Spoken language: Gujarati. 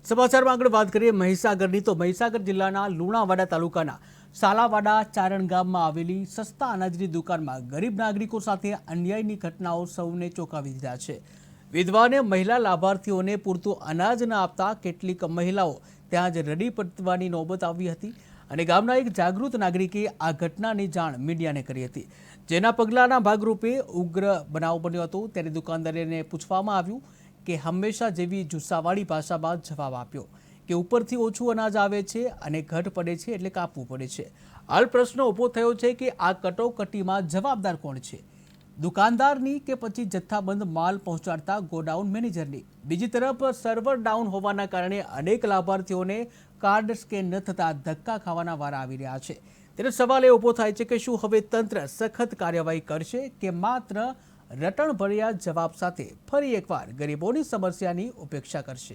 સમાચારમાં આગળ વાત કરીએ મહીસાગરની તો મહીસાગર જિલ્લાના લુણાવાડા તાલુકાના સાલાવાડા ચારણ ગામમાં આવેલી સસ્તા અનાજની દુકાનમાં ગરીબ નાગરિકો સાથે અન્યાયની ઘટનાઓ સૌને ચોંકાવી દીધા છે। વિધવાને મહિલા લાભાર્થીઓને પૂરતું અનાજ ન આપતા કેટલીક મહિલાઓ ત્યાં જ રડી પડવાની નોબત આવી હતી અને ગામના એક જાગૃત નાગરિકે આ ઘટનાની જાણ મીડિયાને કરી હતી, જેના પગલાના ભાગરૂપે ઉગ્ર બનાવ બન્યો હતો। ત્યારે દુકાનદારને પૂછવામાં આવ્યું કે હંમેશા જેવી જુસ્સાવાળી ભાષામાં જવાબ આપ્યો કે ઉપરથી ઓછું અનાજ આવે છે અને ઘટ પડે છે એટલે કાપવું પડે છે। હાલ પ્રશ્ન ઊભો થયો છે કે આ કટોકટીમાં જવાબદાર કોણ છે, દુકાનદારની કે પછી જથ્થાબંધ માલ પહોંચાડતા ગોડાઉન મેનેજરની? બીજી તરફ સર્વર ડાઉન હોવાના કારણે અનેક લાભાર્થીઓને કાર્ડ સ્કેન ન થતાં ધક્કા ખાવાના વારા આવી રહ્યા છે। ત્યારે સવાલ એ ઊભો થાય છે કે શું હવે તંત્ર સખત કાર્યવાહી કરશે કે માત્ર રટણભર્યા જવાબ સાથે ફરી એકવાર ગરીબોની સમસ્યાની ઉપેક્ષા કરશે?